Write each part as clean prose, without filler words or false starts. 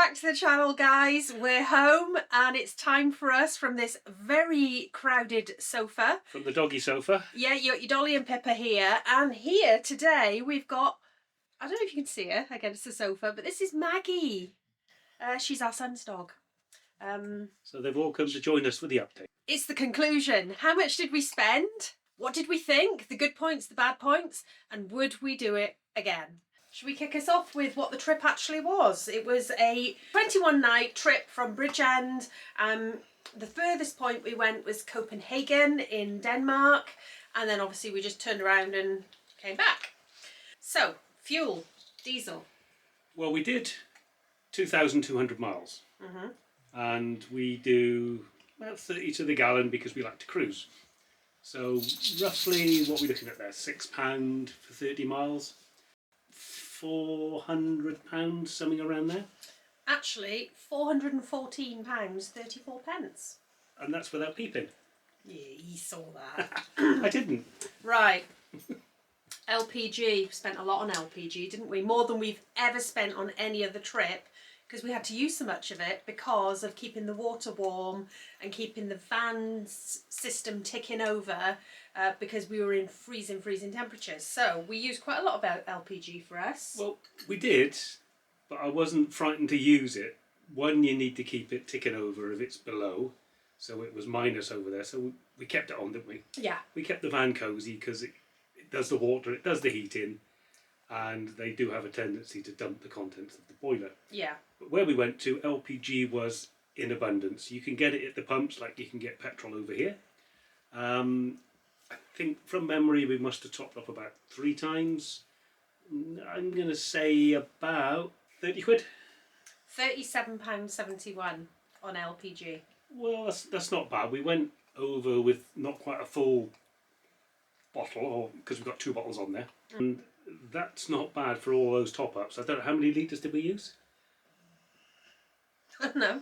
back to the channel, guys. We're home and it's time for us from this very crowded sofa. From the doggy sofa. Yeah, your Dolly and Pippa here. And here today we've got, I don't know if you can see her against the sofa, but this is Maggie. She's our son's dog. So they've all come to join us for the update. It's the conclusion. How much did we spend? What did we think? The good points, the bad points? And would we do it again? Should we kick us off with what the trip actually was? It was a 21-night trip from Bridgend. The furthest point we went was Copenhagen in Denmark. And then obviously we just turned around and came back. So, fuel, diesel. Well, we did 2,200 miles. And we do about 30 to the gallon because we like to cruise. So roughly, what are we looking at there? £6 for 30 miles? £400, something around there. Actually, £414.34. And that's without peeping. Yeah, you saw that. I didn't. Right. LPG. Spent a lot on LPG, didn't we? More than we've ever spent on any other trip, because we had to use so much of it because of keeping the water warm and keeping the van system ticking over because we were in freezing temperatures. So we used quite a lot of LPG for us. Well, we did, but I wasn't frightened to use it. One, you need to keep it ticking over if it's below. So it was minus over there. So we kept it on, didn't we? Yeah. We kept the van cosy because it does the water, it does the heating, and they do have a tendency to dump the contents of the boiler. Yeah. But where we went to, LPG was in abundance. You can get it at the pumps like you can get petrol over here. I think from memory we must have topped up about 3 times. I'm going to say about 30 quid. £37.71 on LPG. Well, that's not bad. We went over with not quite a full bottle, because we've got 2 bottles on there. And that's not bad for all those top-ups. I don't know, how many litres did we use? I don't know.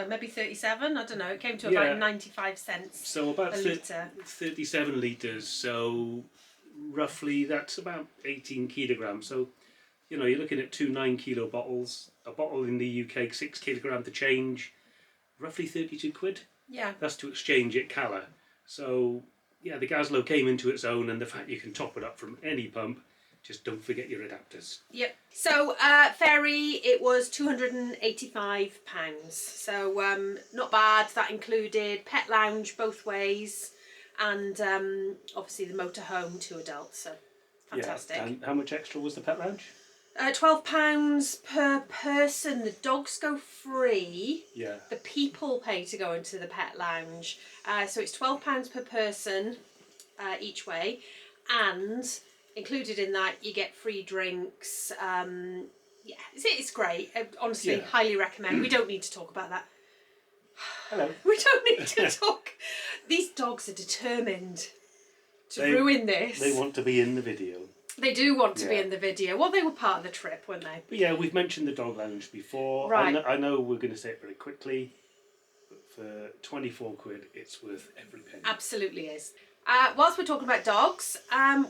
Maybe 37. I don't know. It came to about 95 cents. So about a litre. 37 litres. So roughly that's about 18 kilograms. So you're looking at 2 9-kilo bottles. A bottle in the UK, 6 kilogram to change. Roughly 32 quid. Yeah. That's to exchange at Cala. So yeah, the Gazlo came into its own, and the fact you can top it up from any pump. Just don't forget your adapters. Yep. So ferry, it was £285. So not bad. That included pet lounge both ways, and obviously the motorhome, 2 adults. So fantastic. Yeah. And how much extra was the pet lounge? £12 per person. The dogs go free. Yeah. The people pay to go into the pet lounge. So it's £12 per person each way, and included in that you get free drinks. Yeah, it's great. Honestly, highly recommend. We don't need to talk about that. Hello. We don't need to talk. These dogs are determined to ruin this. They want to be in the video. They do want to be in the video. Well, they were part of the trip, weren't they? But yeah, we've mentioned the dog lounge before. Right. I know we're going to say it very quickly, but for 24 quid, it's worth every penny. Absolutely is. Whilst we're talking about dogs,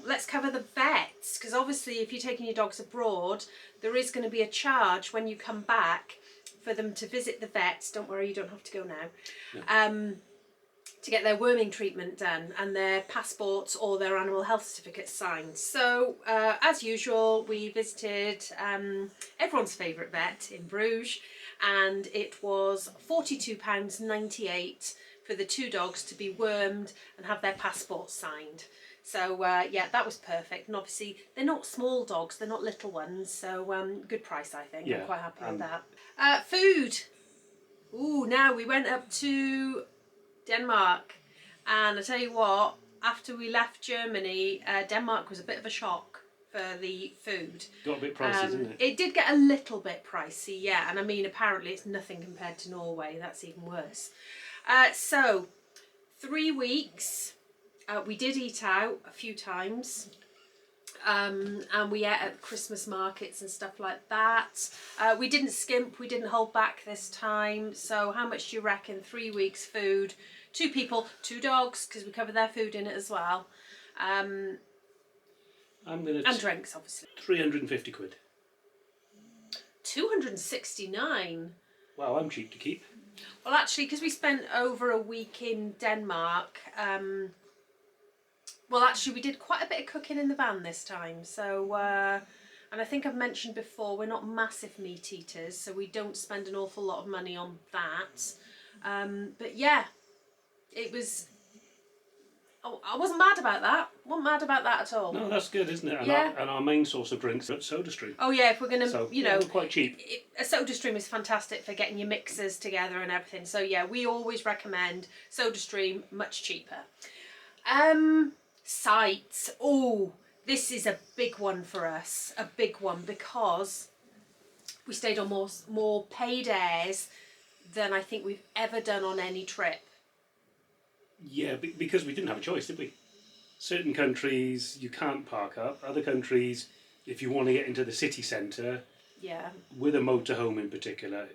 let's cover the vets, because obviously if you're taking your dogs abroad, there is going to be a charge when you come back for them to visit the vets. Don't worry, you don't have to go now. No. To get their worming treatment done and their passports or their animal health certificates signed. So, as usual, we visited everyone's favourite vet in Bruges, and it was £42.98 for the 2 dogs to be wormed and have their passports signed. So, yeah, that was perfect. And obviously, they're not small dogs, they're not little ones, so good price, I think. Yeah, I'm quite happy with that. Food. Ooh, now we went up to Denmark, and I tell you what, after we left Germany, Denmark was a bit of a shock for the food. Got a bit pricey, didn't it? It did get a little bit pricey, yeah, and I mean apparently it's nothing compared to Norway. That's even worse. So 3 weeks, we did eat out a few times. And we ate at Christmas markets and stuff like that. We didn't skimp, we didn't hold back this time. So how much do you reckon? 3 weeks food, 2 people, 2 dogs, because we cover their food in it as well. I'm gonna and drinks, obviously. 350 quid. 269. Wow, I'm cheap to keep. Well, actually, because we spent over a week in Denmark, well, actually, we did quite a bit of cooking in the van this time. So, and I think I've mentioned before, we're not massive meat eaters, so we don't spend an awful lot of money on that. But yeah, it was. Oh, I wasn't mad about that. Wasn't mad about that at all. No, that's good, isn't it? And, Yeah. our main source of drinks is SodaStream. Oh yeah, if we're gonna, So, you yeah, know, we're quite cheap. a SodaStream is fantastic for getting your mixers together and everything. So yeah, we always recommend SodaStream, much cheaper. Sites. Oh, this is a big one for us. A big one because we stayed on more paid airs than I think we've ever done on any trip. Yeah, because we didn't have a choice, did we? Certain countries you can't park up. Other countries, if you want to get into the city centre, Yeah. with a motorhome in particular,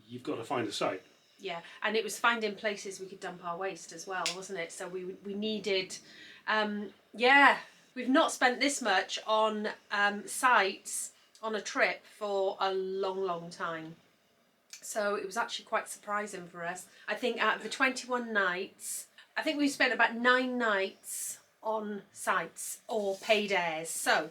you've got to find a site. Yeah, and it was finding places we could dump our waste as well, wasn't it? So we needed, yeah, we've not spent this much on sites on a trip for a long, long time. So it was actually quite surprising for us. I think out of the 21 nights, I think we spent about 9 nights on sites or paid airs. So,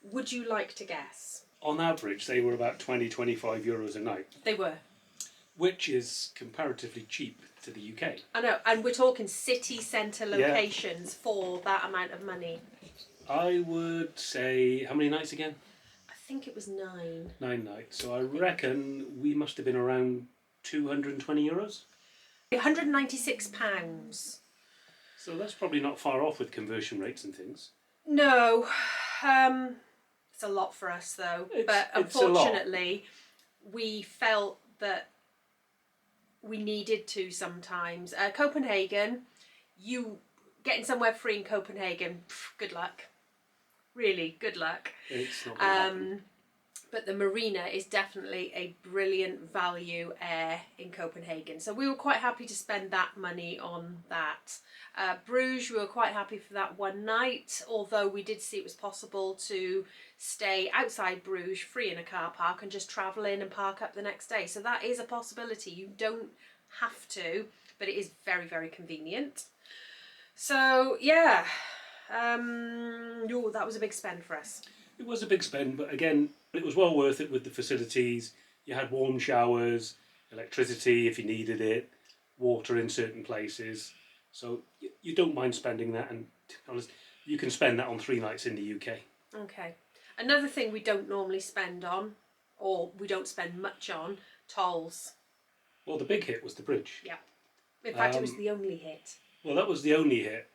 would you like to guess? On average, they were about 20-25 euros a night, They were. which is comparatively cheap to the UK. I know, and we're talking city centre Yeah. locations for that amount of money. I would say, how many nights again? I think it was 9. 9 nights. So I reckon we must have been around 220 euros. £196. So that's probably not far off with conversion rates and things. No, it's a lot for us though. But it's a lot. unfortunately, we felt that we needed to sometimes. Copenhagen, you getting somewhere free in Copenhagen, good luck. Really, good luck. It's not going to happen. But the marina is definitely a brilliant value air in Copenhagen. So we were quite happy to spend that money on that. Bruges, we were quite happy for that one night, although we did see it was possible to stay outside Bruges free in a car park and just travel in and park up the next day. So that is a possibility. You don't have to, but it is very, very convenient. So yeah, that was a big spend for us. It was a big spend, but again, it was well worth it with the facilities. You had warm showers, electricity if you needed it, water in certain places. So you don't mind spending that, and to be honest, you can spend that on 3 nights in the UK. Okay. Another thing we don't normally spend on, or we don't spend much on, tolls. Well, the big hit was the bridge. Yeah. In fact, it was the only hit. Well, that was the only hit.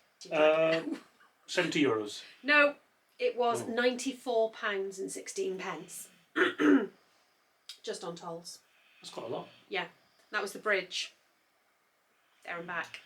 70 euros. No, it was £94.16. Just on tolls. That's quite a lot. Yeah, that was the bridge. There and back.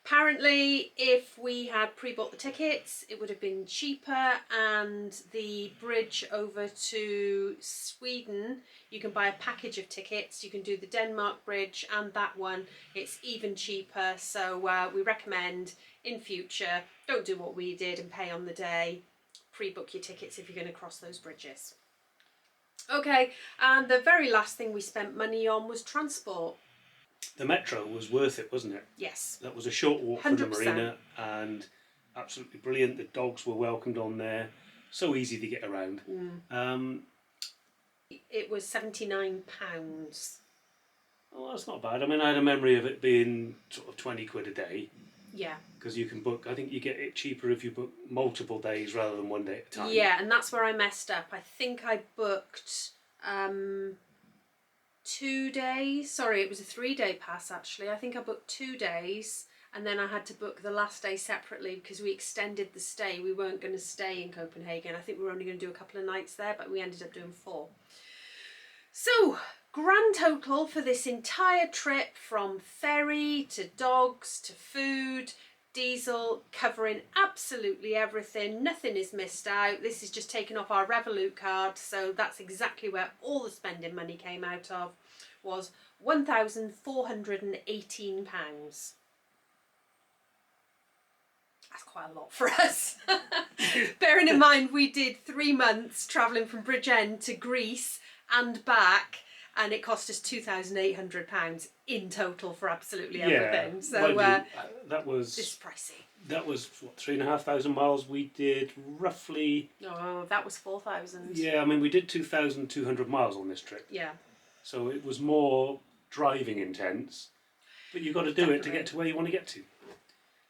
Apparently, if we had pre-bought the tickets, it would have been cheaper, and the bridge over to Sweden, you can buy a package of tickets. You can do the Denmark bridge and that one. It's even cheaper, so we recommend in future, don't do what we did and pay on the day. Pre-book your tickets if you're going to cross those bridges. Okay, and the very last thing we spent money on was transport. The metro was worth it, wasn't it? Yes. That was a short walk from the 100%. marina, and absolutely brilliant. The dogs were welcomed on there. So easy to get around. It was £79. Oh, that's not bad. I mean, I had a memory of it being sort of 20 quid a day, Yeah. because you can book, I think you get it cheaper if you book multiple days rather than one day at a time. Yeah, and that's where I messed up. I think I booked 2 days. Sorry, it was a 3-day pass actually. I think I booked 2 days, and then I had to book the last day separately because we extended the stay. We weren't going to stay in Copenhagen. I think we were only going to do a couple of nights there, but we ended up doing 4. So, grand total for this entire trip, from ferry to dogs to food, diesel, covering absolutely everything. Nothing is missed out. This is just taken off our Revolut card, so that's exactly where all the spending money came out of, was £1,418. That's quite a lot for us. Bearing in mind we did 3 months travelling from Bridgend to Greece and back, and it cost us £2,800 in total for absolutely everything. So mind you, that this is was pricey. what, 3,500 miles. We did roughly. Oh, that was 4,000. Yeah, I mean we did 2,200 miles on this trip, Yeah. so it was more driving intense. But you've got to do it to Definitely. get to where you want to get to.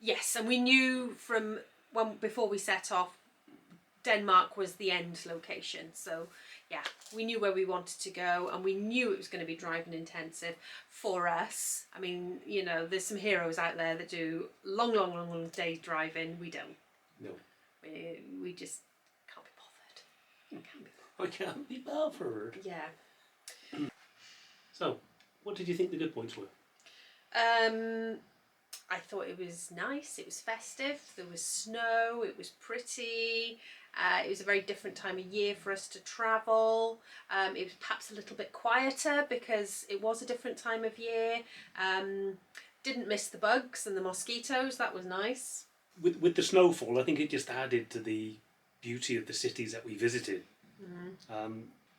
Yes, and we knew from before we set off, Denmark was the end location. So yeah, we knew where we wanted to go, and we knew it was going to be driving intensive for us. I mean, you know, there's some heroes out there that do long days driving. We don't. No, We just can't be bothered. I can't be bothered. Yeah. So, what did you think the good points were? I thought it was nice, it was festive, there was snow, it was pretty, it was a very different time of year for us to travel. It was perhaps a little bit quieter because it was a different time of year. Didn't miss the bugs and the mosquitoes, that was nice. With the snowfall, I think it just added to the beauty of the cities that we visited.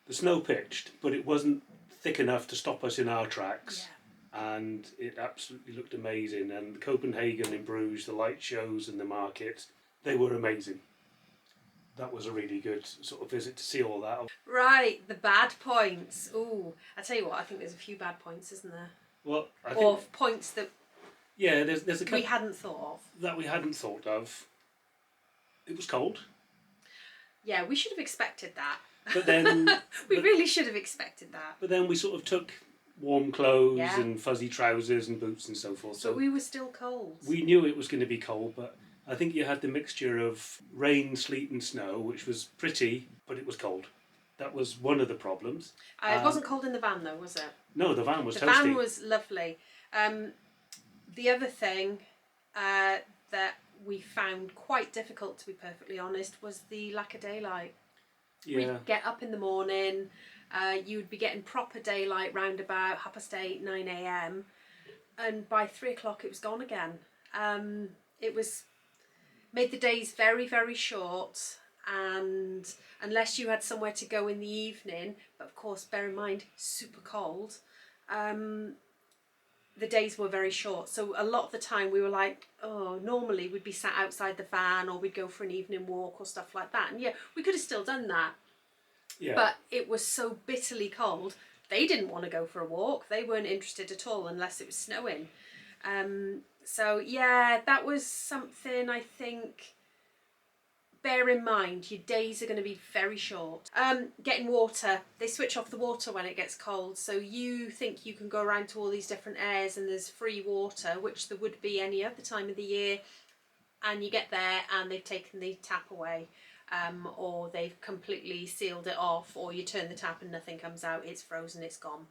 The snow pitched, but it wasn't thick enough to stop us in our tracks. Yeah. And it absolutely looked amazing. And Copenhagen and Bruges, the light shows and the markets, they were amazing. That was a really good sort of visit to see all that. Right, the bad points. Ooh, I tell you what, I think there's a few bad points, isn't there? Well, I Or think, points that yeah, there's a couple we hadn't thought of. that we hadn't thought of. It was cold, Yeah, we should have expected that. but then We really should have expected that. but then we sort of took warm clothes Yeah. and fuzzy trousers and boots and so forth. So But we were still cold. we knew it was going to be cold, but I think you had the mixture of rain, sleet, and snow, which was pretty, but it was cold. That was one of the problems. It wasn't cold in the van though, was it? No, the van was The toasty. van was lovely. The other thing that we found quite difficult, to be perfectly honest, was the lack of daylight. Yeah, We'd get up in the morning, you'd be getting proper daylight round about 8:30, 9 a.m. and by 3 o'clock it was gone again. It was made the days very, very short, and unless you had somewhere to go in the evening, but of course bear in mind super cold, the days were very short. So a lot of the time we were like, oh, normally we'd be sat outside the van or we'd go for an evening walk or stuff like that, and yeah, we could have still done that. yeah. But it was so bitterly cold, they didn't want to go for a walk. They weren't interested at all unless it was snowing. So yeah, that was something I think, bear in mind, your days are going to be very short. Getting water, they switch off the water when it gets cold. So you think you can go around to all these different airs and there's free water, which there would be any other time of the year. And you get there and they've taken the tap away. Or they've completely sealed it off, or you turn the tap and nothing comes out, it's frozen, it's gone.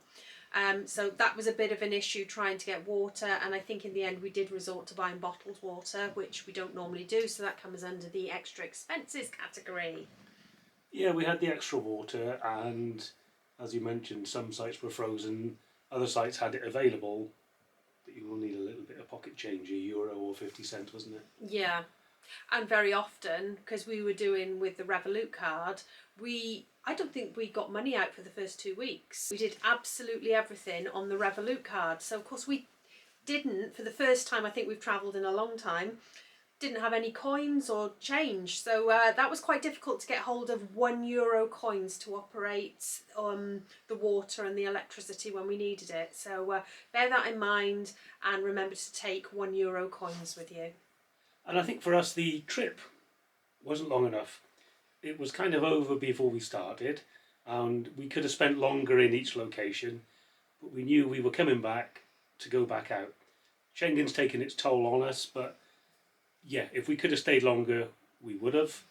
So that was a bit of an issue trying to get water, and I think in the end we did resort to buying bottled water, which we don't normally do, so that comes under the extra expenses category. Yeah, we had the extra water, and as you mentioned, some sites were frozen, other sites had it available, but you will need a little bit of pocket change, €1 or 50 cents, wasn't it? Yeah. And very often, because we were doing with the Revolut card, I don't think we got money out for the first 2 weeks. We did absolutely everything on the Revolut card. So of course we didn't, for the first time I think we've travelled in a long time, didn't have any coins or change. So that was quite difficult to get hold of €1 coins to operate the water and the electricity when we needed it. So bear that in mind and remember to take €1 coins with you. And I think for us the trip wasn't long enough. It was kind of over before we started, and we could have spent longer in each location, but we knew we were coming back to go back out. Schengen's taken its toll on us, but yeah, if we could have stayed longer, we would have.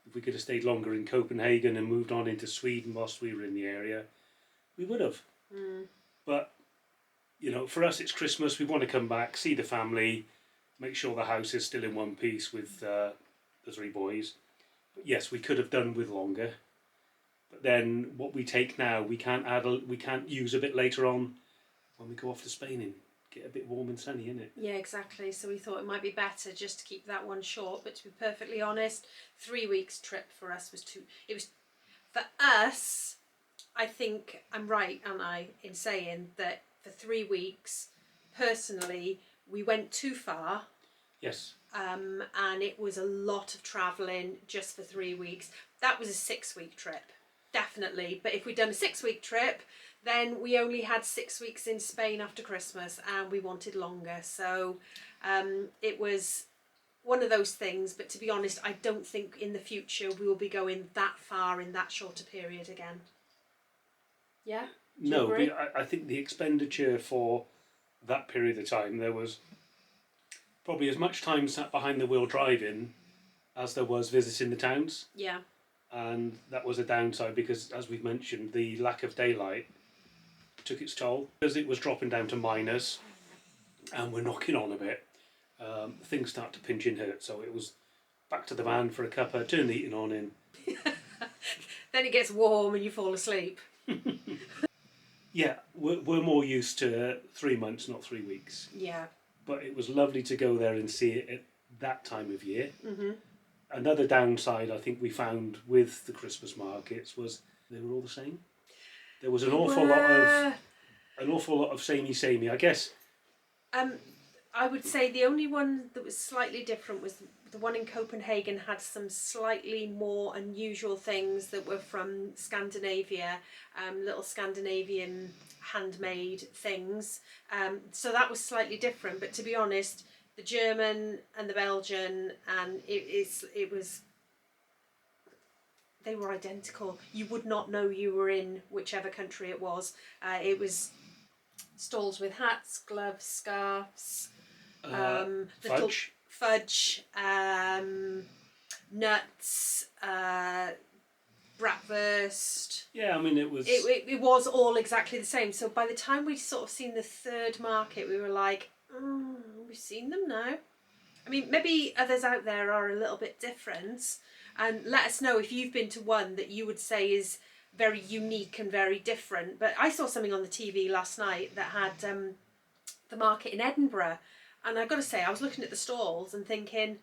If we could have stayed longer in Copenhagen and moved on into Sweden whilst we were in the area, we would have. But, you know, for us it's Christmas, we want to come back, see the family, make sure the house is still in one piece with the 3 boys. But yes, we could have done with longer. But then what we take now, we can't use a bit later on when we go off to Spain in get a bit warm and sunny, innit? Yeah, exactly. So we thought it might be better just to keep that one short. But to be perfectly honest, 3 weeks trip for us was too. It was for us. I think I'm right, aren't I, in saying that for 3 weeks, personally, we went too far. Yes. And it was a lot of travelling just for 3 weeks. That was a 6-week trip, definitely. But if we'd done a 6-week trip, then we only had 6 weeks in Spain after Christmas, and we wanted longer. So it was one of those things. But to be honest, I don't think in the future we will be going that far in that shorter period again. Yeah? Do you No, agree? but I think the expenditure for that period of time, there was probably as much time sat behind the wheel driving as there was visiting the towns. Yeah. And that was a downside because, as we've mentioned, the lack of daylight took its toll. Because it was dropping down to minus and we're knocking on a bit, things start to pinch and hurt. So it was back to the van for a cuppa, turn the heating on in. Then it gets warm and you fall asleep. Yeah, we're more used to 3 months, not 3 weeks. Yeah. But it was lovely to go there and see it at that time of year. Mm-hmm. Another downside I think we found with the Christmas markets was they were all the same. There was an awful lot of samey. I guess. I would say the only one that was slightly different was the one in Copenhagen. Had some slightly more unusual things that were from Scandinavia, little Scandinavian handmade things. So that was slightly different. But to be honest, the German and the Belgian, and it was. They were identical. You would not know you were in whichever country it was. It was stalls with hats, gloves, scarves, little Fudge. nuts, bratwurst. Yeah, I mean it was. It was all exactly the same. So by the time we'd sort of seen the third market, we were like, we've seen them now. I mean, maybe others out there are a little bit different. And let us know if you've been to one that you would say is very unique and very different. But I saw something on the TV last night that had the market in Edinburgh. And I've got to say, I was looking at the stalls and thinking,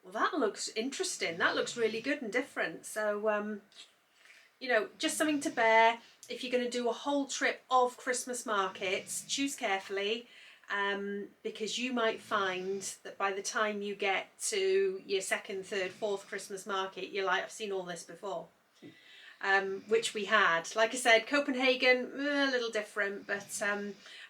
well, that looks interesting. That looks really good and different. So, just something to bear. If you're going to do a whole trip of Christmas markets, choose carefully. Because you might find that by the time you get to your second, third, fourth Christmas market, you're like, I've seen all this before. Which we had. Like I said, Copenhagen, a little different, but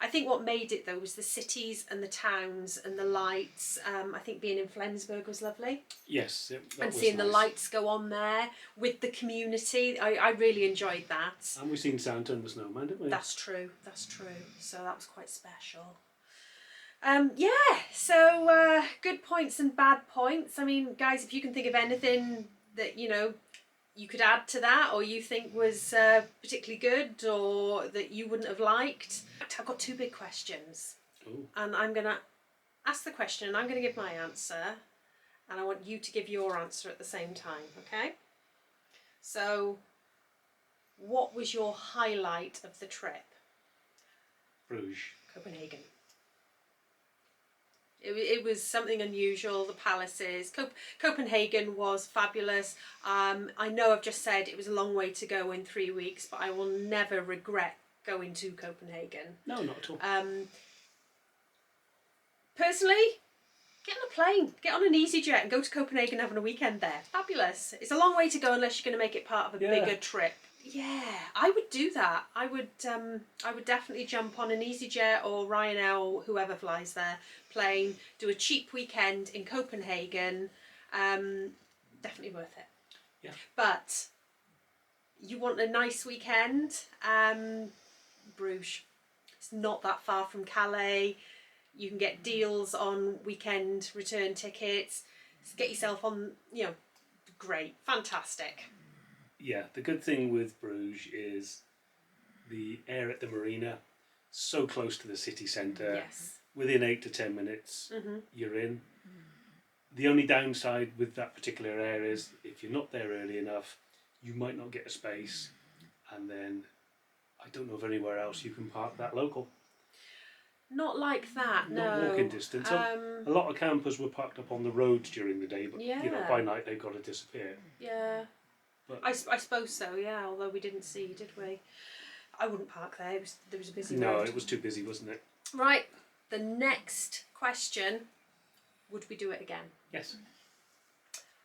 I think what made it though was the cities and the towns and the lights. I think being in Flensburg was lovely. Yes, and seeing the lights go on there with the community. I really enjoyed that. And we've seen Santa and the Snowman, didn't we? That's true. So that was quite special. So good points and bad points. I mean, guys, if you can think of anything that, you could add to that or you think was particularly good or that you wouldn't have liked. I've got 2 big questions. Ooh. And I'm going to ask the question and I'm going to give my answer and I want you to give your answer at the same time, okay? So, what was your highlight of the trip? Bruges. Copenhagen. It was something unusual, the palaces. Copenhagen was fabulous. I know I've just said it was a long way to go in 3 weeks, but I will never regret going to Copenhagen. No, not at all. Personally, get on a plane, get on an EasyJet and go to Copenhagen having a weekend there. Fabulous. It's a long way to go unless you're going to make it part of a bigger trip. Yeah, I would do that. I would definitely jump on an EasyJet or Ryanair or whoever flies there plane, do a cheap weekend in Copenhagen. Definitely worth it. Yeah. But you want a nice weekend, Bruges. It's not that far from Calais. You can get deals on weekend return tickets. Get yourself on, great, fantastic. Yeah, the good thing with Bruges is the air at the marina, so close to the city centre. Yes. Within 8 to 10 minutes, you're in. The only downside with that particular area is if you're not there early enough, you might not get a space, and then I don't know of anywhere else you can park that local. Not like that, no. Not walking distance. A lot of campers were parked up on the roads during the day, but you know, Yeah. by night they've got to disappear. Yeah. But I suppose so, yeah, although we didn't see, did we? I wouldn't park there, there was a busy no, road. it was too busy, wasn't it? Right, the next question, would we do it again? Yes.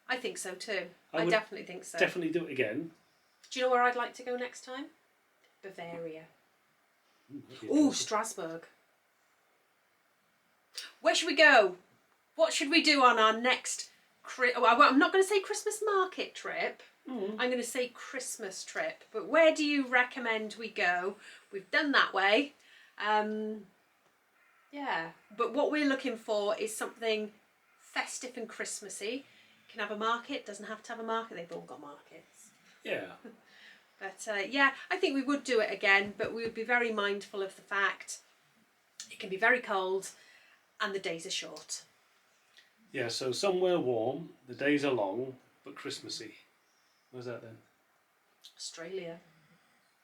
I think so too. I I would definitely think so. Definitely do it again. Do you know where I'd like to go next time? Bavaria. That'd be Oh, interesting. Strasbourg. Where should we go? What should we do on our next... I'm not going to say Christmas market trip. I'm going to say Christmas trip. But where do you recommend we go? We've done that way. Yeah. But what we're looking for is something festive and Christmassy. Can have a market, doesn't have to have a market. They've all got markets. Yeah. But yeah, I think we would do it again, but we would be very mindful of the fact it can be very cold and the days are short. Yeah, so somewhere warm, the days are long, but Christmassy. Where's that then? Australia.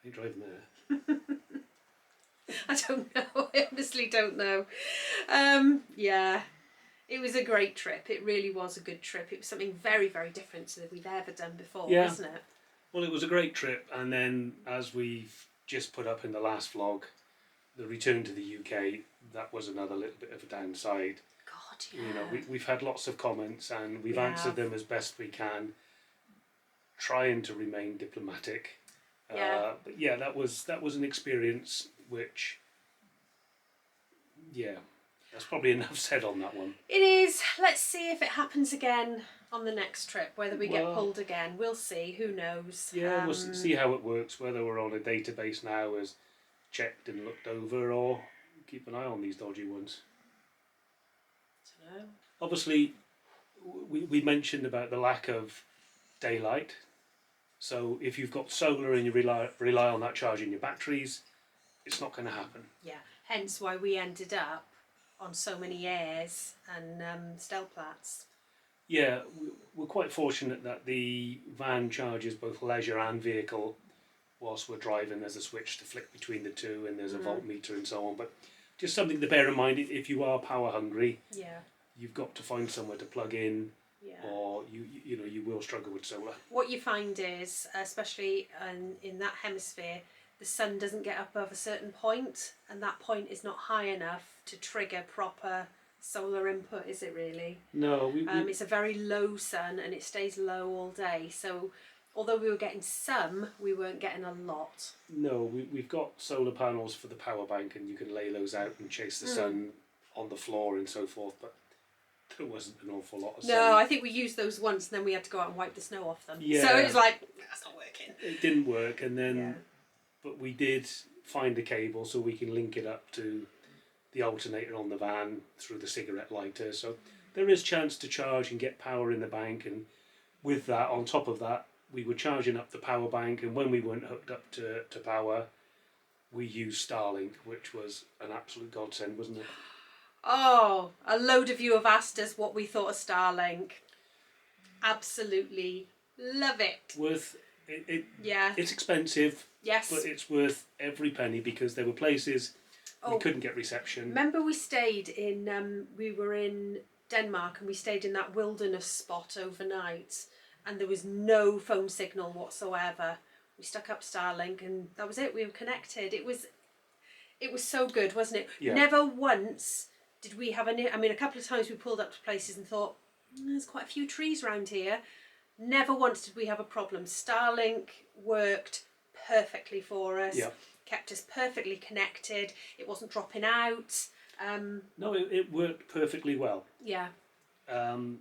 I ain't driving there. I don't know. I honestly don't know. Yeah, it was a great trip. It really was a good trip. It was something very, very different to that we've ever done before, Yeah. wasn't it? Well, it was a great trip, and then as we've just put up in the last vlog, the return to the UK, that was another little bit of a downside. God, yeah. You know, we've had lots of comments and we've We answered have. them as best we can, trying to remain diplomatic. Yeah. But yeah, that was an experience which, yeah, that's probably enough said on that one. It is. Let's see if it happens again on the next trip, whether we get Well- pulled again. We'll see. Who knows? Yeah, we'll see how it works, whether we're on a database now as checked and looked over, or keep an eye on these dodgy ones. I don't know. Obviously, we mentioned about the lack of daylight. So if you've got solar and you rely on that charging your batteries, it's not going to happen. Yeah. Hence why we ended up on so many airs and Stelplats. Yeah, we're quite fortunate that the van charges both leisure and vehicle whilst we're driving. There's a switch to flick between the two, and there's a voltmeter and so on. But just something to bear in mind, if you are power hungry, Yeah. you've got to find somewhere to plug in, Yeah. or you know you will struggle with solar. What you find is, especially in that hemisphere, the sun doesn't get above a certain point, and that point is not high enough to trigger proper solar input, is it really? No, It's a very low sun and it stays low all day. So although we were getting some, we weren't getting a lot. we've got solar panels for the power bank, and you can lay those out and chase the sun on the floor and so forth. But there wasn't an awful lot of sun. No, I think we used those once and then we had to go out and wipe the snow off them. Yeah. So it was like, that's not working. It didn't work, and then Yeah. but we did find a cable so we can link it up to the alternator on the van through the cigarette lighter. So there is chance to charge and get power in the bank, and with that, on top of that, we were charging up the power bank, and when we weren't hooked up to power, we used Starlink, which was an absolute godsend, wasn't it? Oh, a load of you have asked us what we thought of Starlink. Absolutely love it. Worth it. Yeah. It's expensive, Yes. but it's worth every penny, because there were places we Oh. couldn't get reception. Remember we stayed in, we were in Denmark and we stayed in that wilderness spot overnight and there was no phone signal whatsoever. We stuck up Starlink and that was it, we were connected. It was so good, wasn't it? Yeah. Never once did we have a couple of times we pulled up to places and thought, there's quite a few trees around here. Never once did we have a problem. Starlink worked perfectly for us. Yeah. Kept us perfectly connected. It wasn't dropping out. No, it worked perfectly well. Yeah. Um,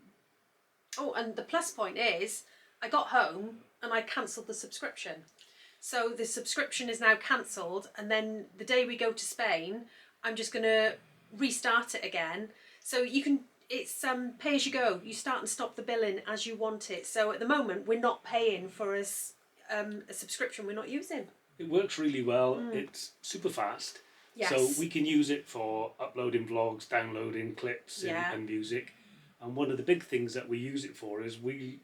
Oh, and the plus point is, I got home and I cancelled the subscription. So the subscription is now cancelled, and then the day we go to Spain, I'm just going to restart it again. So you can, it's pay as you go. You start and stop the billing as you want it. So at the moment, we're not paying for a subscription we're not using. It works really well. It's super fast. Yes. So we can use it for uploading vlogs, downloading clips Yeah. and music. And one of the big things that we use it for is we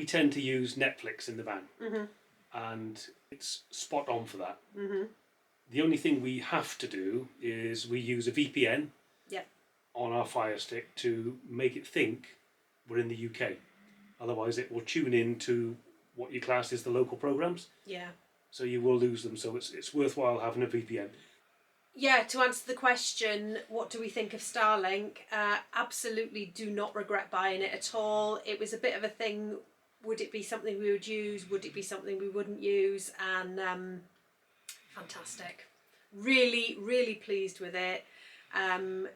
tend to use Netflix in the van. Mhm. And it's spot on for that. Mhm. The only thing we have to do is we use a VPN Yep. on our Fire Stick to make it think we're in the UK. Otherwise, it will tune in to what you class as the local programs. Yeah. So you will lose them. So it's worthwhile having a VPN. Yeah, to answer the question, what do we think of Starlink? Absolutely do not regret buying it at all. It was a bit of a thing. Would it be something we would use? Would it be something we wouldn't use? And fantastic. Really, really pleased with it.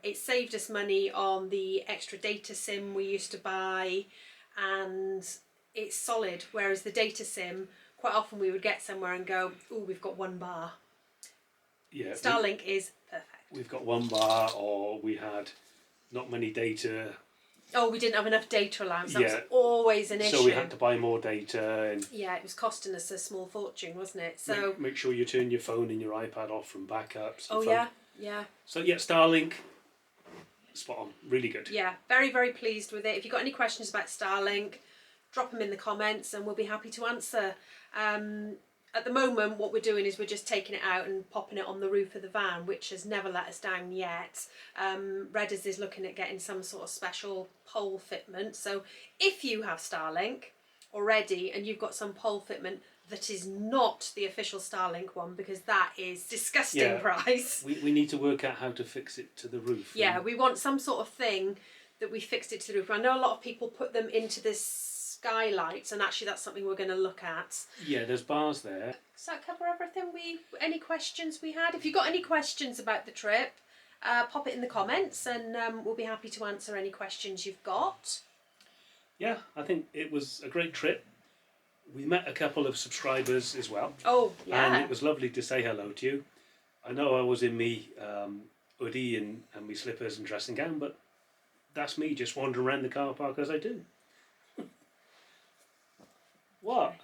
It saved us money on the extra data SIM we used to buy, and it's solid. Whereas the data SIM, quite often we would get somewhere and go, oh, we've got 1 bar. Yeah. Starlink is perfect. We've got 1 bar, or we had not many data. Oh, we didn't have enough data allowance. That was Yeah. always an issue. So we had to buy more data. And Yeah, it was costing us a small fortune, wasn't it? So make sure you turn your phone and your iPad off from backups. oh your phone. yeah. So yeah, Starlink, spot on, really good. Yeah, very, very pleased with it. If you've got any questions about Starlink, drop them in the comments and we'll be happy to answer. At the moment, what we're doing is we're just taking it out and popping it on the roof of the van, which has never let us down yet. Redders is looking at getting some sort of special pole fitment. So if you have Starlink already and you've got some pole fitment that is not the official Starlink one, because that is disgusting Yeah. price. We need to work out how to fix it to the roof. Yeah, we want some sort of thing that we fixed it to the roof. I know a lot of people put them into this skylights, and actually that's something we're going to look at. Yeah, there's bars there. Does that cover everything? Any questions we had? If you've got any questions about the trip, pop it in the comments, and we'll be happy to answer any questions you've got. Yeah, I think it was a great trip. We met a couple of subscribers as well. Oh, And yeah. it was lovely to say hello to you. I know I was in me hoodie and me slippers and dressing gown, but that's me just wandering around the car park as I do. What?